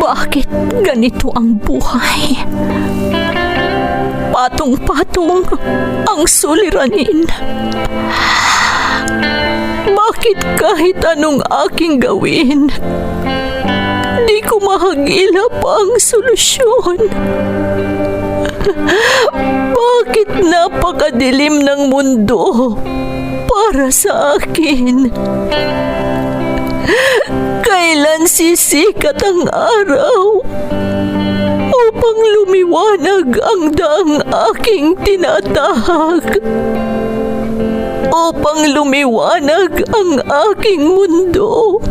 Bakit ganito ang buhay? Patong-patong ang suliranin. Bakit kahit anong aking gawin, di ko mahagilap ang solusyon? Bakit napakadilim ng mundo para sa akin? Kailan sisikat ang araw upang lumiwanag ang daang aking tinatahak? Upang lumiwanag ang aking mundo?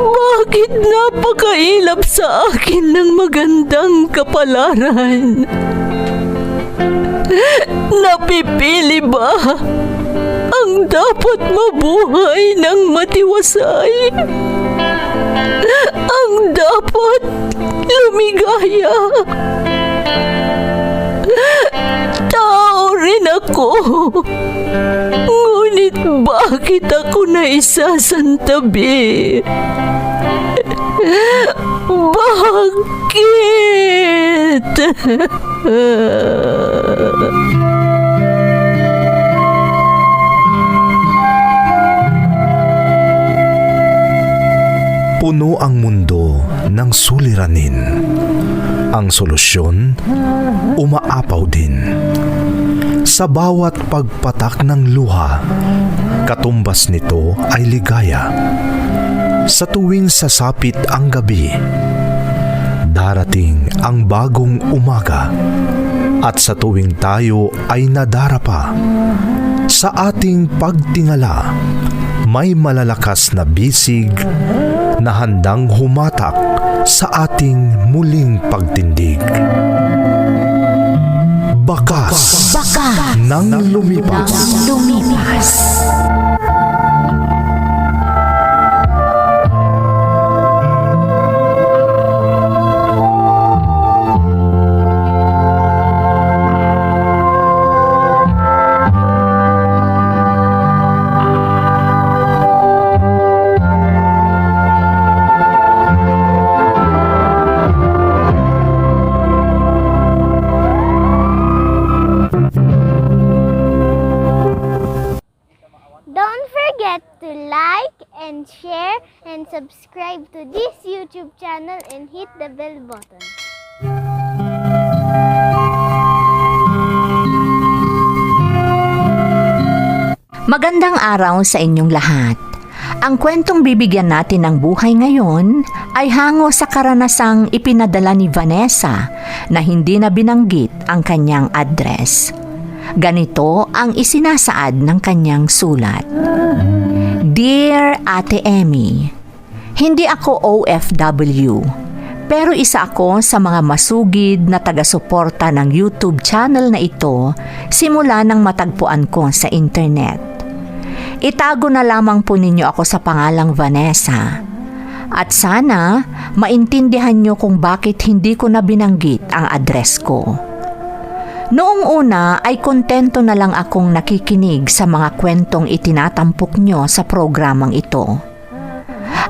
Bakit napakailap sa akin ng magandang kapalaran? Napipili ba ang dapat mabuhay ng matiwasay? Ang dapat lumigaya? Tao rin ako. Ngunit bakit ako naisasantabi? Bakit? Puno ang mundo ng suliranin. Ang solusyon, umaapaw din. Sa bawat pagpatak ng luha, katumbas nito ay ligaya. Sa tuwing sasapit ang gabi, darating ang bagong umaga. At sa tuwing tayo ay nadarapa, sa ating pagtingala, may malalakas na bisig na handang humatak sa ating muling pagtindig. Bakas ng lumipas. Don't forget to like and share and subscribe to this YouTube channel and hit the bell button. Magandang araw sa inyong lahat. Ang kwentong bibigyan natin ng buhay ngayon ay hango sa karanasang ipinadala ni Vanessa na hindi na binanggit ang kanyang address. Ganito ang isinasaad ng kanyang sulat. Dear Ate Emmy, hindi ako OFW, pero isa ako sa mga masugid na taga-suporta ng YouTube channel na ito simula nang matagpuan ko sa internet. Itago na lamang po ninyo ako sa pangalang Vanessa. At sana maintindihan nyo kung bakit hindi ko na binanggit ang address ko. Noong una ay kontento na lang akong nakikinig sa mga kwentong itinatampok nyo sa programang ito.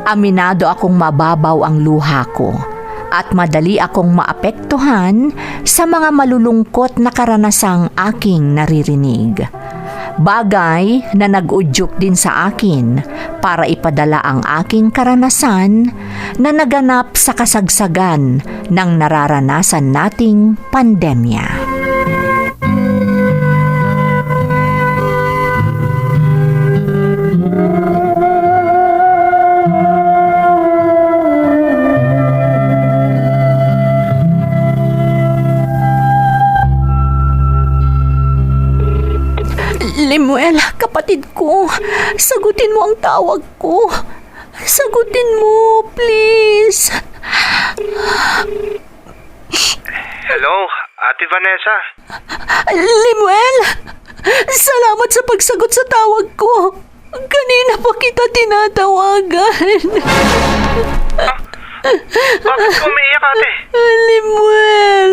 Aminado akong mababaw ang luha ko at madali akong maapektuhan sa mga malulungkot na karanasang aking naririnig. Bagay na nag-udyok din sa akin para ipadala ang aking karanasan na naganap sa kasagsagan ng nararanasan nating pandemya. Lemuel, kapatid ko, sagutin mo ang tawag ko. Sagutin mo, please. Hello, Ate Vanessa. Lemuel, salamat sa pagsagot sa tawag ko. Kanina pa kita tinatawagan. Bakit ko umiiyak, ate? Lemuel,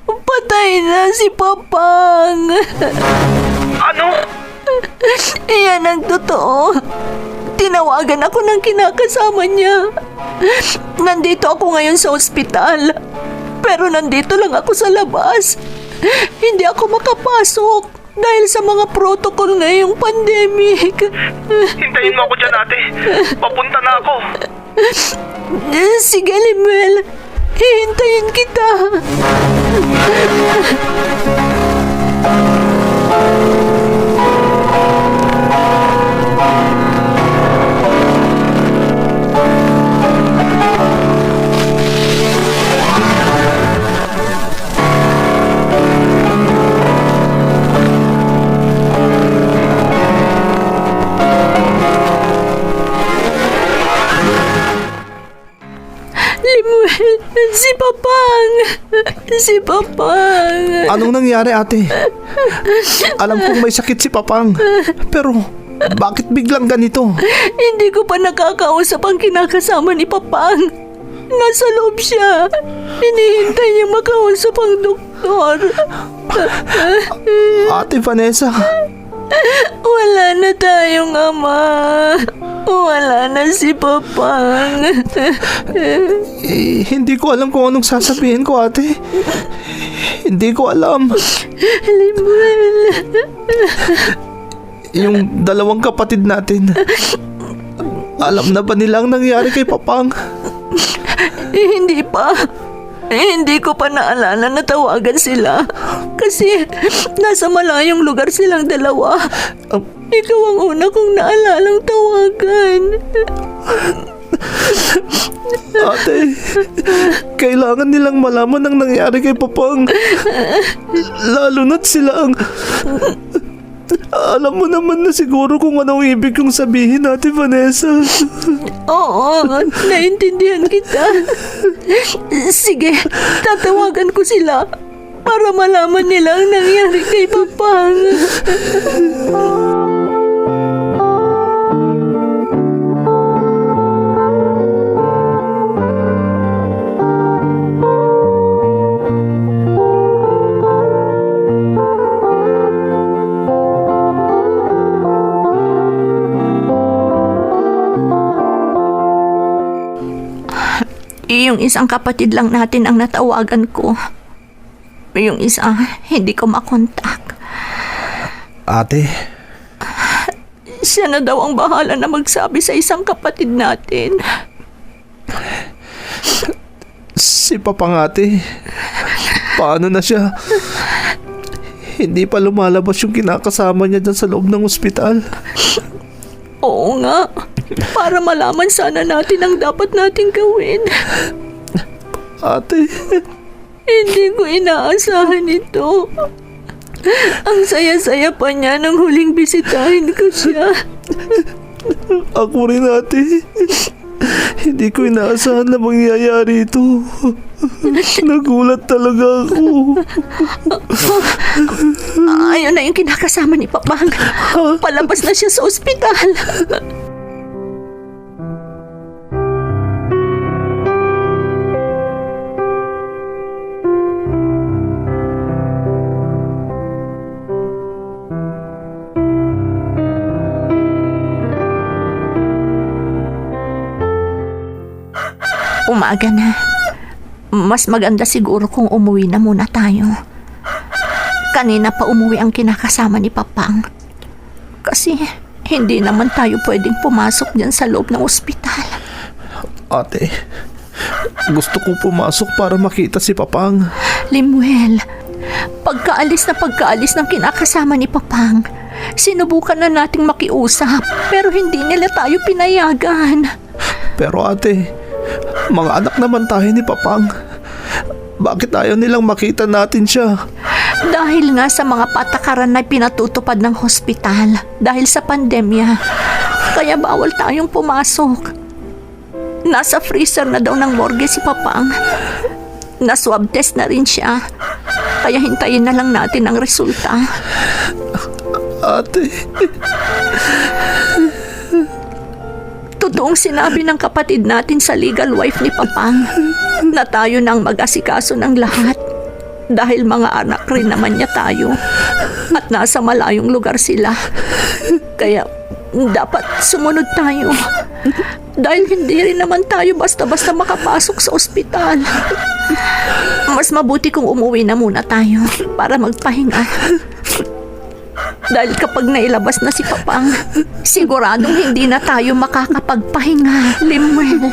patay na si Papang. Ano? Iyan ang totoo. Tinawagan ako ng kinakasama niya. Nandito ako ngayon sa ospital. Pero nandito lang ako sa labas. Hindi ako makapasok dahil sa mga protocol ngayong pandemic. Hintayin mo ako dyan, ate. Papunta na ako. Sige, Limuel. Hihintayin kita. Limuel, si Papang. Si Papang. Anong nangyari, ate? Alam kong may sakit si Papang. Pero bakit biglang ganito? Hindi ko pa nakakausap ang kinakasama ni Papang. Nasa loob siya. Hinihintay niya makausap ang doktor. Ate Vanessa, Wala na tayong ama. Wala na si Papang. hindi ko alam kung anong sasabihin ko, ate. Hindi ko alam. Limuel. Yung dalawang kapatid natin, alam na ba nila ang nangyari kay Papang? Hindi pa. Hindi ko pa naalala na tawagan sila. Kasi nasa malayong lugar silang dalawa. Ikaw ang una kong naalalang tawagan. Ate, kailangan nilang malaman ang nangyari kay Papang. Lalo na't sila ang... Alam mo naman na siguro kung anong ibig kong sabihin, Ate Vanessa. Oo, naintindihan kita. Sige, tatawagan ko sila para malaman nila ang nangyari kay Papang. Yung isang kapatid lang natin ang natawagan ko. Yung isa, hindi ko makontak. Ate, Siya na daw ang bahala na magsabi sa isang kapatid natin. si Papang, ate. Paano na siya? Hindi pa lumalabas yung kinakasama niya dyan sa loob ng ospital. Oo nga. Para malaman sana natin ang dapat nating gawin. Ate, Hindi ko inaasahan ito. Ang saya-saya pa niya nang huling bisitahin ko siya. ako rin, ate. Hindi ko inaasahan na mangyayari ito. Nagulat talaga ako. Ayun na yung kinakasama ni Papang. Palabas na siya sa ospital. Umaga na. Mas maganda siguro kung umuwi na muna tayo. Kanina pa umuwi ang kinakasama ni Papang. Kasi hindi naman tayo pwedeng pumasok dyan sa loob ng ospital. Ate, gusto kong pumasok para makita si Papang. Limuel, pagkaalis ng kinakasama ni Papang, sinubukan na nating makiusap pero hindi nila tayo pinayagan. Pero ate, mga anak naman tayo ni Papang. Bakit ayaw nilang makita natin siya? Dahil nga sa mga patakaran na pinatutupad ng hospital dahil sa pandemya, kaya bawal tayong pumasok. Nasa freezer na daw ng morgue si Papang. Na-swab test na rin siya. Kaya hintayin na lang natin ang resulta. Ate, Totoong sinabi ng kapatid natin sa legal wife ni Papang na tayo nang mag-asikaso ng lahat dahil mga anak rin naman niya tayo at nasa malayong lugar sila. Kaya Dapat sumunod tayo. Dahil hindi rin naman tayo basta-basta makapasok sa ospital. Mas mabuti kung umuwi na muna tayo para magpahinga. Dahil kapag nailabas na si Papang, siguradong hindi na tayo makakapagpahinga, Limuel.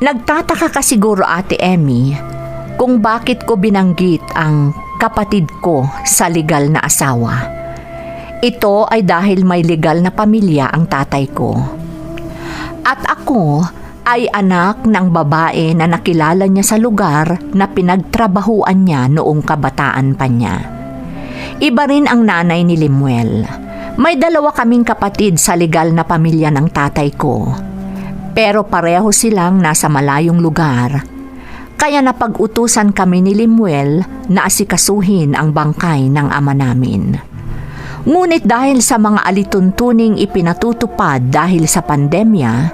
Nagtataka ka siguro, Ate Emmy, kung bakit ko binanggit ang kapatid ko sa legal na asawa. Ito ay dahil may legal na pamilya ang tatay ko. At ako ay anak ng babae na nakilala niya sa lugar na pinagtrabahuan niya noong kabataan pa niya. Iba rin ang nanay ni Limuel. May 2 kaming kapatid sa legal na pamilya ng tatay ko. Pero pareho silang nasa malayong lugar. Kaya napag-utusan kami ni Limuel na asikasuhin ang bangkay ng ama namin. Ngunit dahil sa mga alituntuning ipinatutupad dahil sa pandemya,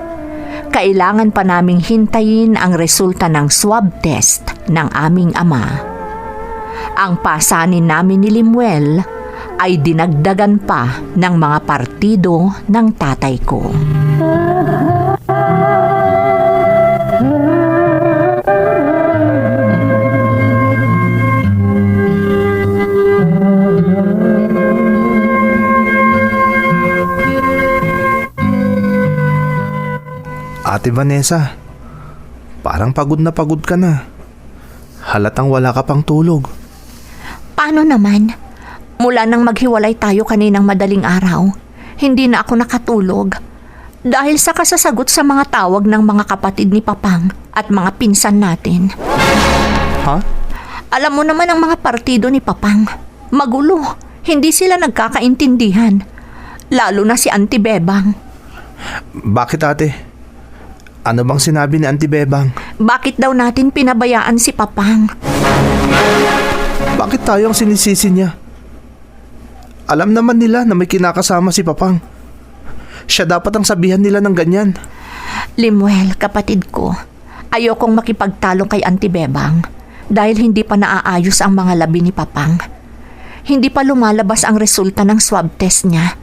kailangan pa naming hintayin ang resulta ng swab test ng aming ama. Ang pasanin namin ni Limuel ay dinagdagan pa ng mga partido ng tatay ko. Ate Vanessa, parang pagod na pagod ka na. Halatang wala ka pang tulog. Paano naman? Mula nang maghiwalay tayo kaninang madaling araw, hindi na ako nakatulog. Dahil sa kasasagot sa mga tawag ng mga kapatid ni Papang at mga pinsan natin. Ha? Alam mo naman ang mga partido ni Papang. Magulo. Hindi sila nagkakaintindihan. Lalo na si Auntie Bebang. Bakit ate? Ano bang sinabi ni Auntie Bebang? Bakit daw natin pinabayaan si Papang? Bakit tayo ang sinisisi niya? Alam naman nila na may kinakasama si Papang. Siya dapat ang sabihan nila ng ganyan. Limuel, kapatid ko, ayokong makipagtalo kay Auntie Bebang dahil hindi pa naaayos ang mga labi ni Papang. Hindi pa lumalabas ang resulta ng swab test niya.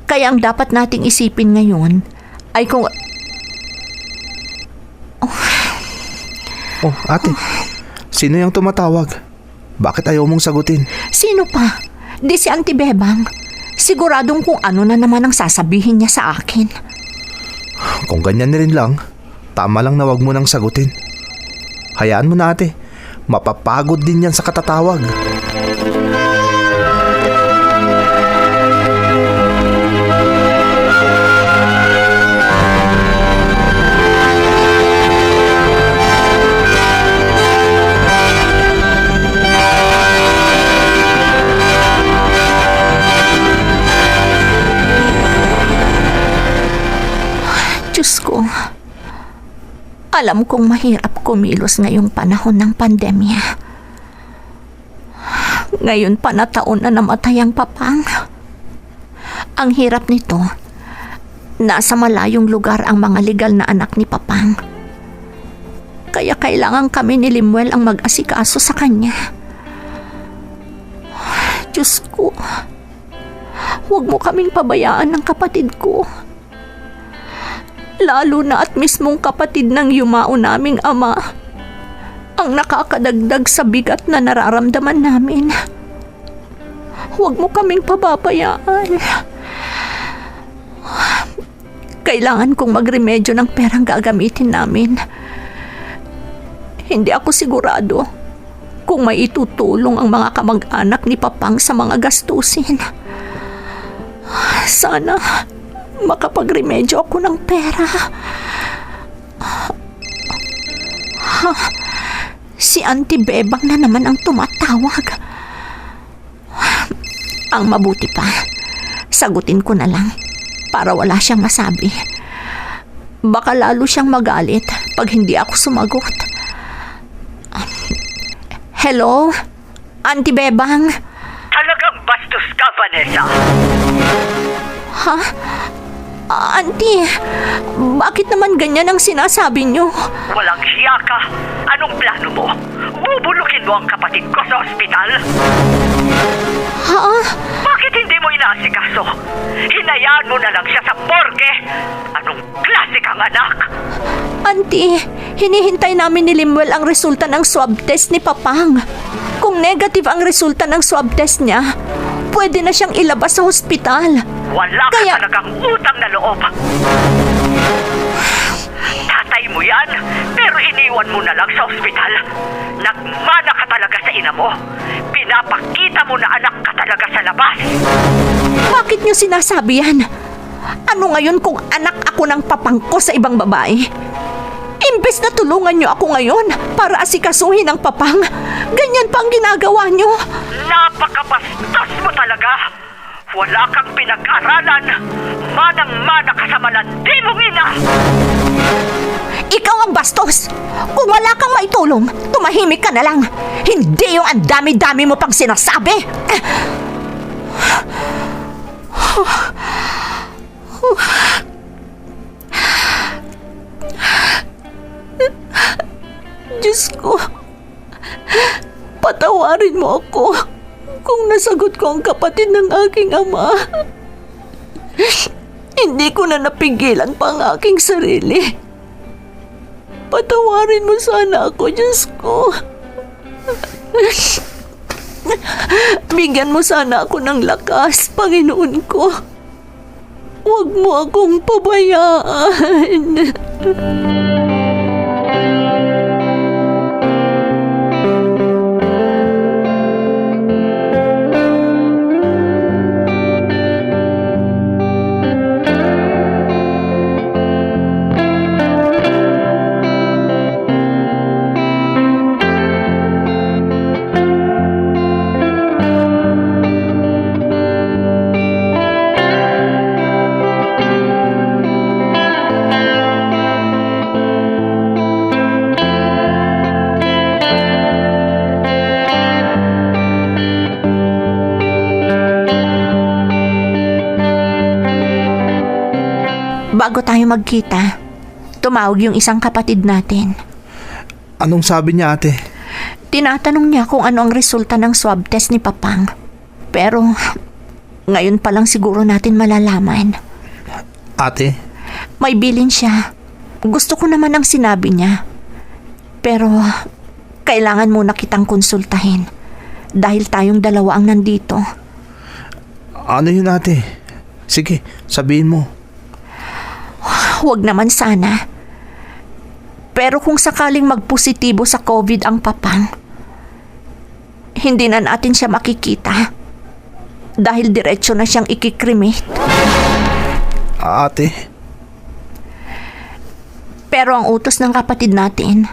Kaya ang dapat nating isipin ngayon ay kung... Oh, ate, sino yung tumatawag? Bakit ayaw mong sagutin? Sino pa? Di si Auntie Bebang. Siguradong kung ano na naman ang sasabihin niya sa akin. Kung ganyan na rin lang, tama lang na wag mo nang sagutin. Hayaan mo na ate, mapapagod din yan sa katatawag. Diyos ko, alam kong mahirap kumilos ngayong panahon ng pandemya. Ngayon pa na taon na namatay ang Papang. Ang hirap nito, nasa malayong lugar ang mga legal na anak ni Papang. Kaya kailangan kami ni Limuel ang mag-asikaso sa kanya. Diyos ko, huwag mo kaming pabayaan ng kapatid ko. Lalo na at mismong kapatid ng yumao naming ama ang nakakadagdag sa bigat na nararamdaman namin. Huwag mo kaming pababayaan. Kailangan kong magremedyo ng perang gagamitin namin. Hindi ako sigurado kung may itutulong ang mga kamag-anak ni Papang sa mga gastusin. Sana makapagremedyo ako ng pera. Si Auntie Bebang na naman ang tumatawag. Ang mabuti pa, sagutin ko na lang para wala siyang masabi. Baka lalo siyang magalit pag hindi ako sumagot. Hello? Auntie Bebang? Talagang bastos ka, Vanessa. Ha? Auntie, bakit naman ganyan ang sinasabi niyo? Walang hiya ka. Anong plano mo? Bubulukin mo ang kapatid ko sa ospital? Ha? Bakit hindi mo inaasikaso? Hinayaan mo na lang siya sa morgue. Anong klase kang anak? Auntie, hinihintay namin ni Limuel ang resulta ng swab test ni Papang. Kung negative ang resulta ng swab test niya, pwede na siyang ilabas sa ospital. Wala ka talagang utang na loob. Tatay mo yan, pero iniwan mo na lang sa ospital. Nagmana ka talaga sa ina mo. Pinapakita mo na anak ka talaga sa labas. Bakit niyo sinasabi yan? Ano ngayon kung anak ako ng Papang ko sa ibang babae? Imbes na tulungan niyo ako ngayon para asikasuhin ang Papang, ganyan pa ang ginagawa niyo. Napakabastos mo talaga. Wala kang pinag-aralan. Manang-mana ka sa malandi mong ina. Ikaw ang bastos! Kung wala kang maitulong, tumahimik ka na lang. Hindi yung ang dami-dami mo pang sinasabi. Diyos ko, patawarin mo ako kung nasagot ko ang kapatid ng aking ama. Hindi ko na napigilan pa ang aking sarili. Patawarin mo sana ako, Diyos ko. Bigyan mo sana ako ng lakas, Panginoon ko. Huwag mo akong pabayaan. Bago tayo magkita, tumawag yung isang kapatid natin. Anong sabi niya, ate? Tinatanong niya kung ano ang resulta ng swab test ni Papang. Pero ngayon pa lang siguro natin malalaman. Ate? May bilin siya. Gusto ko naman ang sinabi niya. Pero kailangan muna kitang konsultahin dahil tayong dalawa ang nandito. Ano yun, ate? Sige, sabihin mo. Huwag naman sana. Pero kung sakaling magpositibo sa COVID ang Papang, hindi na natin siya makikita dahil diretso na siyang ikikremate. Ate? Pero ang utos ng kapatid natin,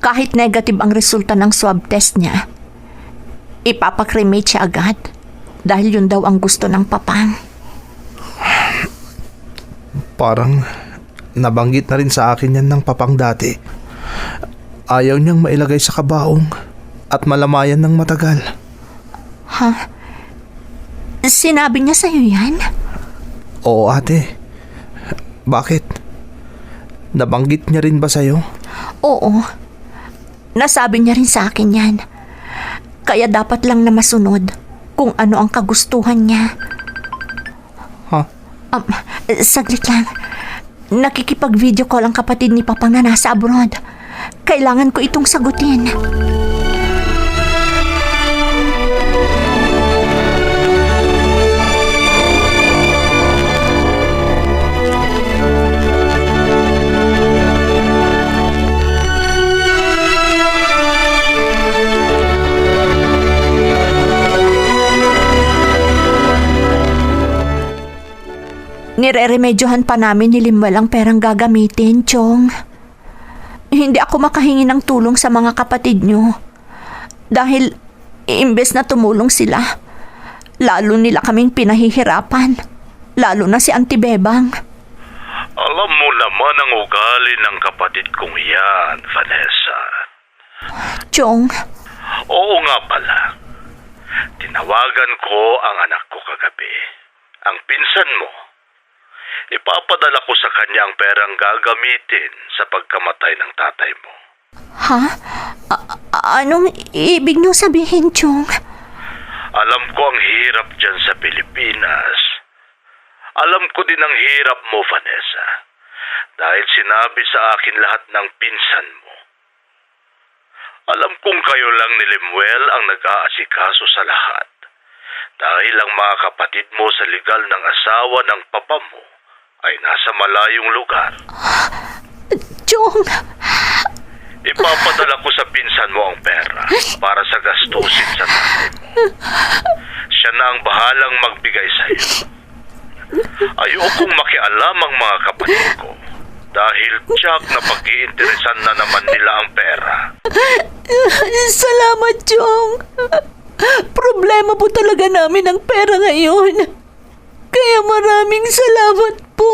kahit negative ang resulta ng swab test niya, ipapakremate siya agad dahil yun daw ang gusto ng Papang. Parang nabanggit na rin sa akin yan ng Papang dati. Ayaw niyang mailagay sa kabaong at malamayan ng matagal. Ha? Sinabi niya sa'yo yan? Oo, ate. Bakit? Nabanggit niya rin ba sa'yo? Oo. Nasabi niya rin sa akin yan. Kaya dapat lang na masunod kung ano ang kagustuhan niya. Ha? Saglit lang. Nakikipag-video call ang kapatid ni Papang na nasa abroad. Kailangan ko itong sagutin. Nire-remedyohan pa namin ni Limuel ang perang gagamitin, Chong. Hindi ako makahingi ng tulong sa mga kapatid nyo. Dahil imbes na tumulong sila, lalo nila kaming pinahihirapan. Lalo na si Auntie Bebang. Alam mo naman ang ugali ng kapatid kong yan, Vanessa. Chong, Oo nga pala. Tinawagan ko ang anak ko kagabi. Ang pinsan mo. Ipapadala ko sa kanya ang perang gagamitin sa pagkamatay ng tatay mo. ha? Anong ibig nyo sabihin, Chong? Alam ko ang hirap dyan sa Pilipinas. Alam ko din ang hirap mo, Vanessa. Dahil sinabi sa akin lahat ng pinsan mo. Alam kong kayo lang ni Limuel ang nag-aasikaso sa lahat. Dahil ang mga kapatid mo sa legal ng asawa ng papa mo ay nasa malayong lugar. Chong, Ipapadala ko sa pinsan mo ang pera para sa gastusin sa tatay mo. Siya na ang bahalang magbigay sa iyo. Ayokong makialam ang mga kapatid ko dahil tiyak na pag-iinteresan na naman nila ang pera. salamat, Chong. Problema po talaga namin ang pera ngayon. Kaya maraming salamat po.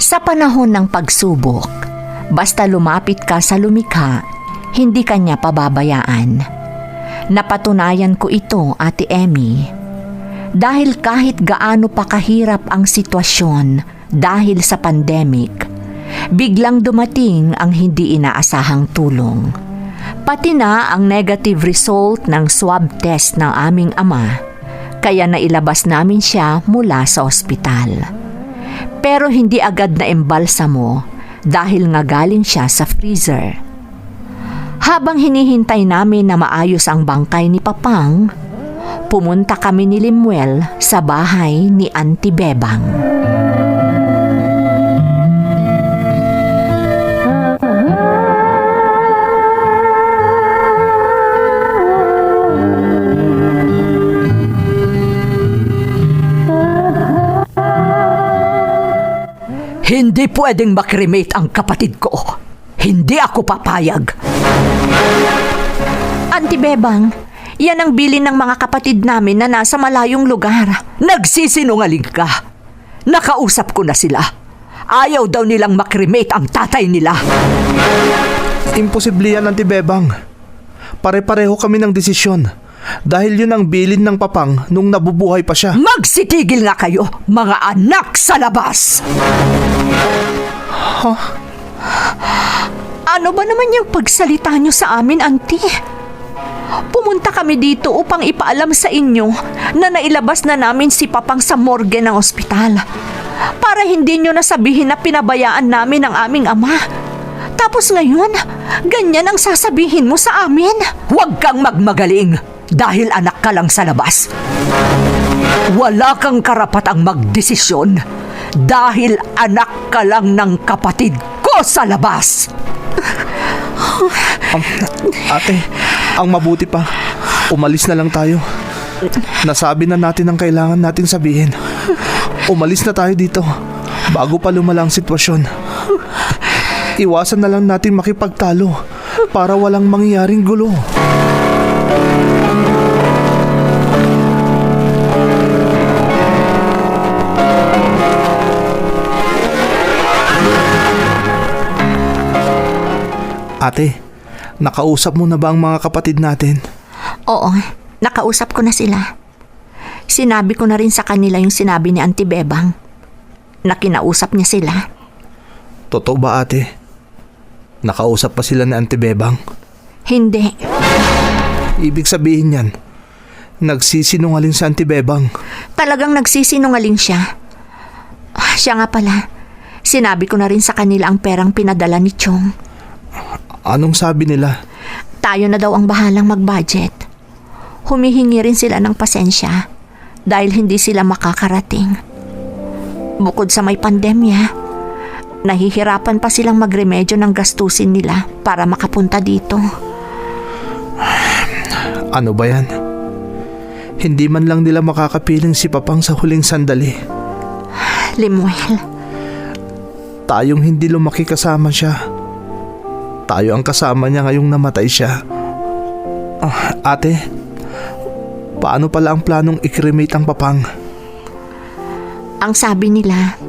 Sa panahon ng pagsubok, basta lumapit ka sa lumikha, hindi kanya pababayaan. Napatunayan ko ito, Ate Emmy. Dahil kahit gaano pa kahirap ang sitwasyon dahil sa pandemic, biglang dumating ang hindi inaasahang tulong. Pati na ang negative result ng swab test ng aming ama, kaya nailabas namin siya mula sa ospital. Pero hindi agad na embalsamo dahil nga galing siya sa freezer. Habang hinihintay namin na maayos ang bangkay ni Papang, pumunta kami ni Limuel sa bahay ni Auntie Bebang. Hindi pwedeng makremate ang kapatid ko. Hindi ako papayag. Auntie Bebang, yan ang bilin ng mga kapatid namin na nasa malayong lugar. Nagsisinungaling ka. Nakausap ko na sila. Ayaw daw nilang makremate ang tatay nila. Imposible yan, Auntie Bebang. Pare-pareho kami ng desisyon. Dahil yun ang bilin ng Papang nung nabubuhay pa siya. Magsitigil nga kayo, mga anak sa labas! Ano ba naman yung pagsalita nyo sa amin, Auntie? Pumunta kami dito upang ipaalam sa inyo na nailabas na namin si Papang sa morgue ng ospital. Para hindi nyo nasabihin na pinabayaan namin ang aming ama. Tapos ngayon, ganyan ang sasabihin mo sa amin? Huwag kang magmagaling dahil anak ka lang sa labas. Wala kang karapatang magdesisyon dahil anak ka lang ng kapatid ko sa labas. Ate, ang mabuti pa, umalis na lang tayo. Nasabi na natin ang kailangan nating sabihin. Umalis na tayo dito bago pa lumala ang sitwasyon. Iwasan na lang natin makipagtalo para walang mangyaring gulo. Ate, nakausap mo na ba ang mga kapatid natin? Oo, nakausap ko na sila. Sinabi ko na rin sa kanila yung sinabi ni Auntie Bebang na kinausap niya sila. Totoo ba, ate? Nakausap pa sila ni Auntie Bebang? Hindi. Ibig sabihin yan, nagsisinungaling si Auntie Bebang. Talagang nagsisinungaling siya. Siya nga pala, sinabi ko na rin sa kanila ang perang pinadala ni Chong. Anong sabi nila? Tayo na daw ang bahalang mag-budget. Humihingi rin sila ng pasensya dahil hindi sila makakarating. Bukod sa may pandemya, nahihirapan pa silang magremedyo ng gastusin nila para makapunta dito. Ano ba yan? Hindi man lang nila makakapiling si Papang sa huling sandali. Limuel, Tayong hindi lumaki kasama siya. Tayo ang kasama niya ngayong namatay siya. Ate, paano pala ang planong i-cremate ang Papang? ang sabi nila,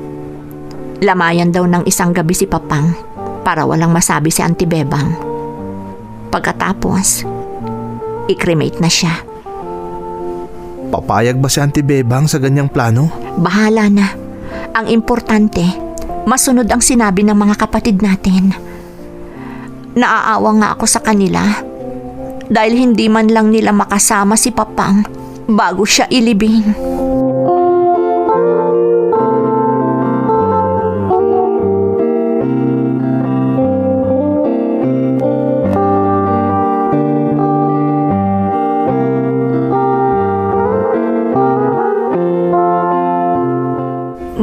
lamayan daw ng isang gabi si Papang para walang masabi si Auntie Bebang. Pagkatapos, i-cremate na siya. Papayag ba si Auntie Bebang sa ganyang plano? Bahala na. Ang importante, masunod ang sinabi ng mga kapatid natin. Naaawa nga ako sa kanila dahil hindi man lang nila makasama si Papang bago siya ilibing.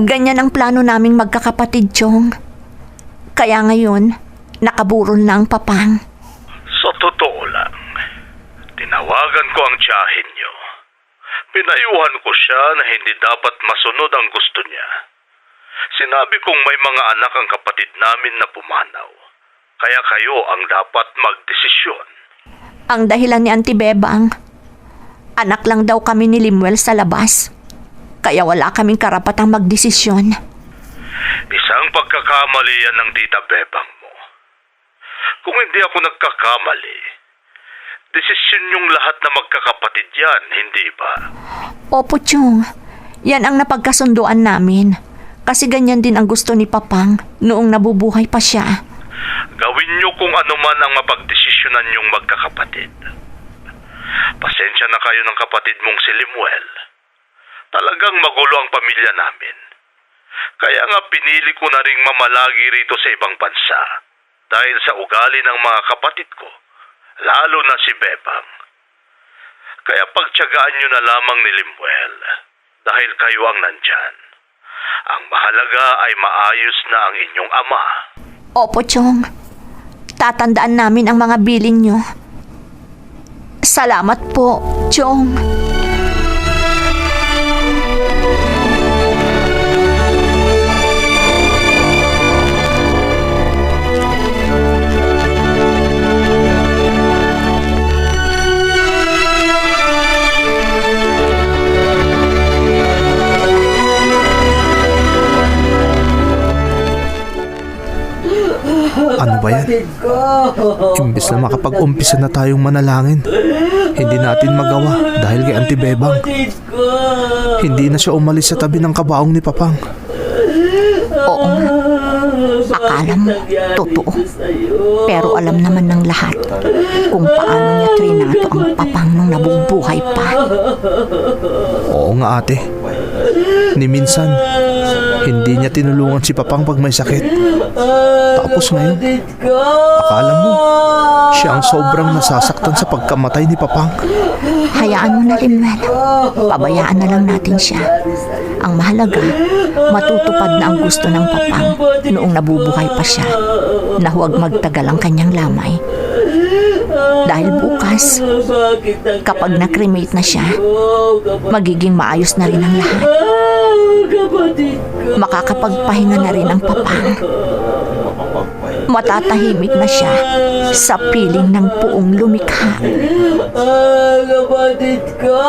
Ganyan ang plano naming magkakapatid, Chong. Kaya ngayon, nakaburol na ang Papang. Sa totoo lang, tinawagan ko ang tiyahin niyo. Pinayuhan ko siya na hindi dapat masunod ang gusto niya. Sinabi kong may mga anak ang kapatid namin na pumanaw. Kaya kayo ang dapat magdesisyon. Ang dahilan ni Auntie Bebang, anak lang daw kami ni Limuel sa labas. Kaya wala kaming karapatang magdesisyon. Isang pagkakamali yan ng tita Bebang mo. Kung hindi ako nagkakamali, desisyon niyong lahat na magkakapatid yan, hindi ba? Opo, Chong. Yan ang napagkasunduan namin. Kasi ganyan din ang gusto ni Papang noong nabubuhay pa siya. Gawin niyo kung ano man ang mapagdesisyonan niyong magkakapatid. Pasensya na kayo ng kapatid mong si Limuel. Talagang magulo ang pamilya namin. Kaya nga pinili ko na ring mamalagi rito sa ibang bansa dahil sa ugali ng mga kapatid ko, lalo na si Bebang. Kaya pagtiyagaan nyo na lamang ni Limuel dahil kayo ang nandyan. Ang mahalaga ay maayos na ang inyong ama. Opo, Chong. Tatandaan namin ang mga bilin nyo. Salamat po, Chong. Ano ba yan? Imbes na makapag-umpisa na tayong manalangin, hindi natin magawa dahil kay Auntie Bebang. Hindi na siya umalis sa tabi ng kabaong ni Papang. Oo nga. Akala mo, totoo. Pero alam naman ng lahat kung paano niya trinato ang Papang nung nabubuhay pa. Oo nga, ate. Ni minsan, hindi niya tinulungan si Papang pag may sakit. Tapos ngayon, akala mo, siya ang sobrang nasasaktan sa pagkamatay ni Papang. Hayaan mo na, Limuel. Pabayaan na lang natin siya. Ang mahalaga, matutupad na ang gusto ng Papang noong nabubuhay pa siya na huwag magtagal ang kanyang lamay. Dahil bukas, kapag na-cremate na siya, magiging maayos na rin ang lahat. Makakapagpahinga na rin ang Papang. Matatahimik na siya sa piling ng puong lumikha. Kapatid ko!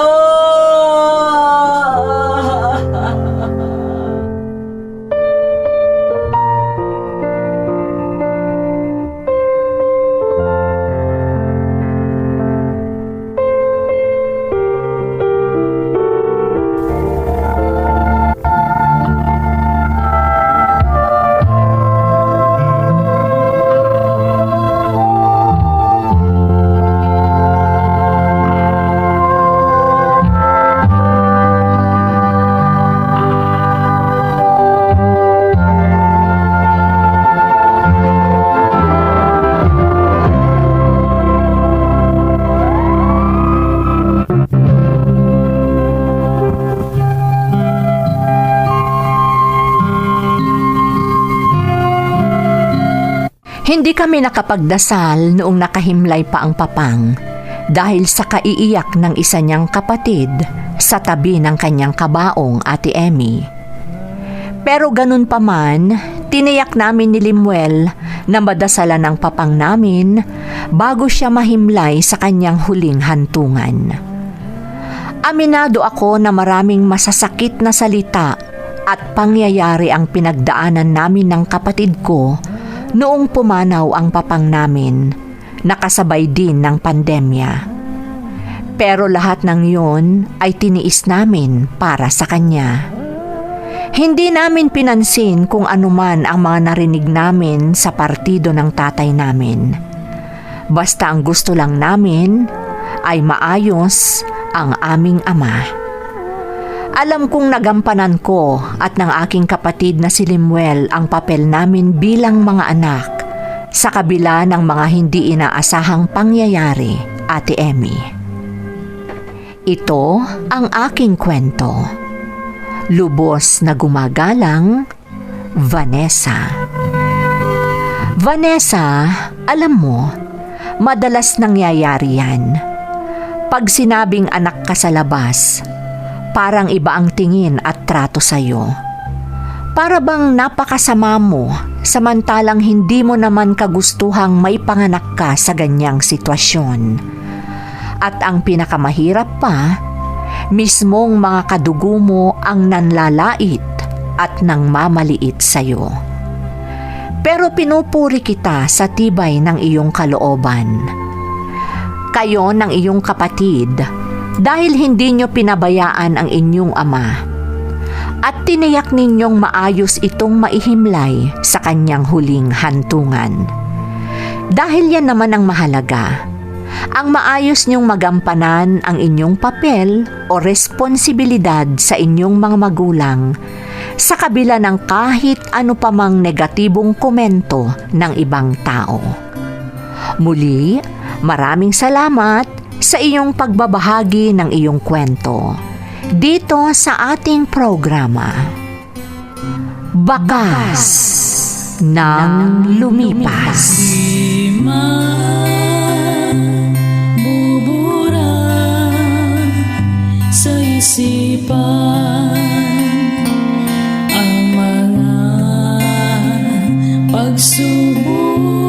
Hindi kami nakapagdasal noong nakahimlay pa ang papang dahil sa kaiiyak ng isa niyang kapatid sa tabi ng kanyang kabaong, Ate Emmy. Pero ganun pa man, tiniyak namin ni Limuel na madasalan ng papang namin bago siya mahimlay sa kanyang huling hantungan. Aminado ako na maraming masasakit na salita at pangyayari ang pinagdaanan namin ng kapatid ko noong pumanaw ang papang namin, nakasabay din ng pandemya. Pero lahat ng yun ay tiniis namin para sa kanya. Hindi namin pinansin kung anuman ang mga narinig namin sa partido ng tatay namin. Basta ang gusto lang namin ay maayos ang aming ama. Alam kong nagampanan ko at ng aking kapatid na si Limuel ang papel namin bilang mga anak sa kabila ng mga hindi inaasahang pangyayari, Ate Emmy. Ito ang aking kwento. Lubos na gumagalang, Vanessa. Vanessa, alam mo, madalas nangyayari yan. Pag sinabing anak ka sa labas, parang iba ang tingin at trato sa'yo. Para bang napakasama mo, samantalang hindi mo naman kagustuhang may panganak ka sa ganyang sitwasyon. At ang pinakamahirap pa, mismong mga kadugo mo ang nanlalait at nang mamaliit sa'yo. Pero pinupuri kita sa tibay ng iyong kalooban. Kayo ng iyong kapatid dahil hindi nyo pinabayaan ang inyong ama at tiniyak ninyong maayos itong maihimlay sa kanyang huling hantungan. Dahil yan naman ang mahalaga, ang maayos niyong magampanan ang inyong papel o responsibilidad sa inyong mga magulang sa kabila ng kahit ano pa mang negatibong komento ng ibang tao. Muli, maraming salamat sa iyong pagbabahagi ng iyong kwento dito sa ating programa, Bakas ng Lumipas. Bubura sa isipan ang mga pagsubok.